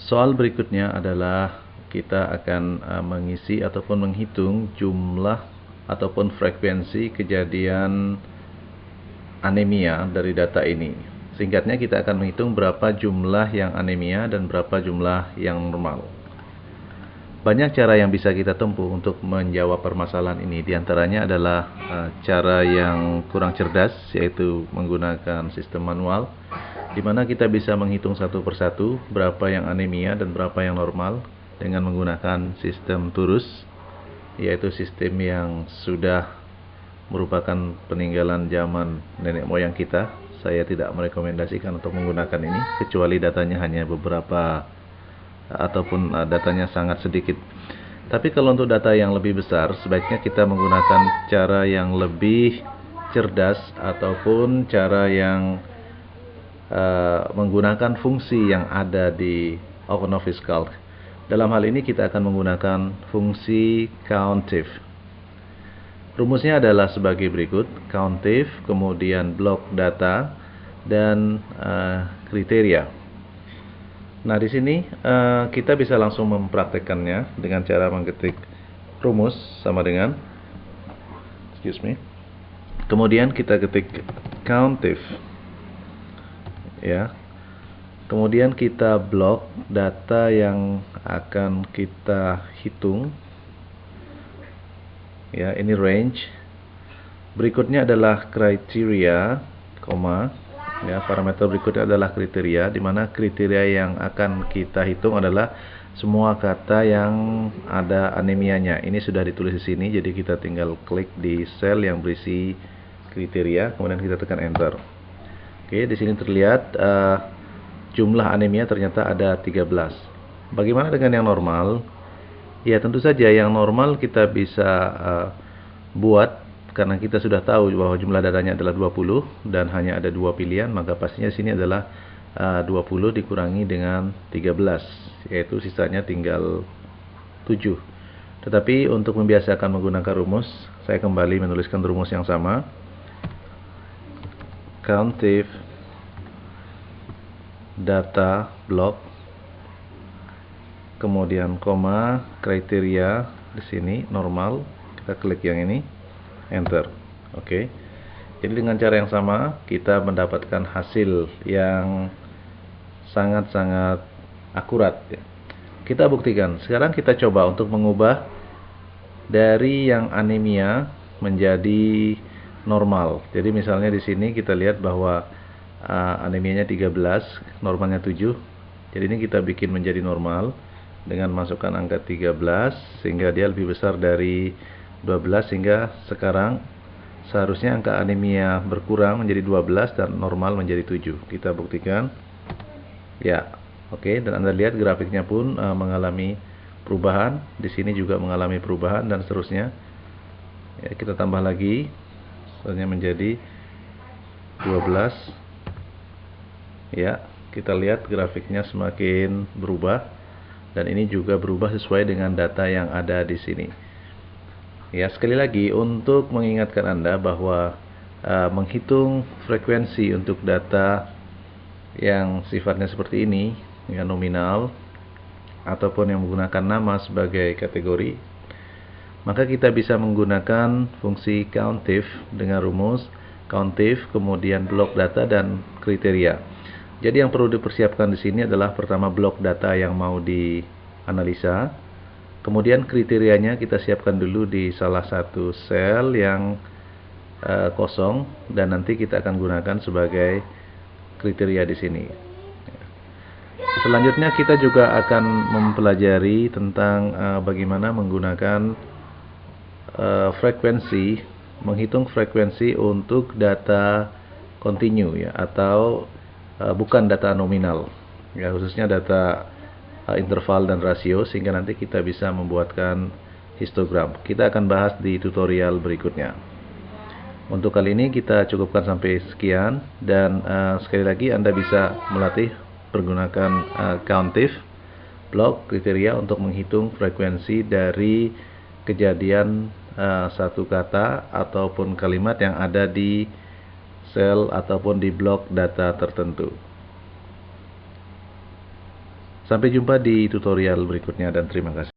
Soal berikutnya adalah kita akan mengisi ataupun menghitung jumlah ataupun frekuensi kejadian anemia dari data ini. Singkatnya kita akan menghitung berapa jumlah yang anemia dan berapa jumlah yang normal. Banyak cara yang bisa kita tempuh untuk menjawab permasalahan ini. Di antaranya adalah cara yang kurang cerdas, yaitu menggunakan sistem manual, di mana kita bisa menghitung satu persatu berapa yang anemia dan berapa yang normal dengan menggunakan sistem turus, yaitu sistem yang sudah merupakan peninggalan zaman nenek moyang kita. Saya tidak merekomendasikan untuk menggunakan ini, kecuali datanya hanya beberapa ataupun datanya sangat sedikit. Tapi kalau untuk data yang lebih besar, sebaiknya kita menggunakan cara yang lebih cerdas ataupun cara yang menggunakan fungsi yang ada di OpenOffice Calc. Dalam hal ini kita akan menggunakan fungsi COUNTIF. Rumusnya adalah sebagai berikut: COUNTIF, kemudian blok data, dan kriteria. Nah, di sini kita bisa langsung mempraktekkannya dengan cara mengetik rumus sama dengan, kemudian kita ketik COUNTIF, ya. Kemudian kita blok data yang akan kita hitung, ya. Ini range. Berikutnya adalah kriteria, koma. Ya, parameter berikutnya adalah kriteria, di mana kriteria yang akan kita hitung adalah semua kata yang ada anemianya. Ini sudah ditulis di sini, jadi kita tinggal klik di sel yang berisi kriteria, kemudian kita tekan enter. Oke, di sini terlihat jumlah anemia ternyata ada 13. Bagaimana dengan yang normal? Ya, tentu saja yang normal kita bisa buat. Karena kita sudah tahu bahwa jumlah datanya adalah 20 dan hanya ada dua pilihan, maka pastinya sini adalah 20 dikurangi dengan 13, yaitu sisanya tinggal 7. Tetapi untuk membiasakan menggunakan rumus, saya kembali menuliskan rumus yang sama. COUNTIF data block, kemudian koma, kriteria di sini normal, kita klik yang ini, enter. Oke. Jadi dengan cara yang sama kita mendapatkan hasil yang sangat-sangat akurat, ya. Kita buktikan. Sekarang kita coba untuk mengubah dari yang anemia menjadi normal. Jadi misalnya di sini kita lihat bahwa anemianya 13, normalnya 7. Jadi ini kita bikin menjadi normal dengan masukkan angka 13 sehingga dia lebih besar dari 12, sehingga sekarang seharusnya angka anemia berkurang menjadi 12 dan normal menjadi 7. Kita buktikan. Ya, oke. Dan Anda lihat grafiknya pun mengalami perubahan. Di sini juga mengalami perubahan dan seterusnya. Ya, kita tambah lagi, selanjutnya menjadi 12. Ya, kita lihat grafiknya semakin berubah, dan ini juga berubah sesuai dengan data yang ada di sini. Ya, sekali lagi untuk mengingatkan Anda bahwa menghitung frekuensi untuk data yang sifatnya seperti ini, yang nominal ataupun yang menggunakan nama sebagai kategori, maka kita bisa menggunakan fungsi COUNTIF dengan rumus COUNTIF, kemudian blok data dan kriteria. Jadi yang perlu dipersiapkan di sini adalah pertama blok data yang mau dianalisa. Kemudian kriterianya kita siapkan dulu di salah satu sel yang kosong, dan nanti kita akan gunakan sebagai kriteria di sini. Selanjutnya kita juga akan mempelajari tentang bagaimana menggunakan frekuensi, menghitung frekuensi untuk data kontinu, ya, atau bukan data nominal, ya, khususnya data interval dan rasio, sehingga nanti kita bisa membuatkan histogram. Kita akan bahas di tutorial berikutnya. Untuk kali ini kita cukupkan sampai sekian, dan sekali lagi Anda bisa melatih menggunakan COUNTIF, blok, kriteria untuk menghitung frekuensi dari kejadian satu kata ataupun kalimat yang ada di sel ataupun di blok data tertentu. Sampai jumpa di tutorial berikutnya dan terima kasih.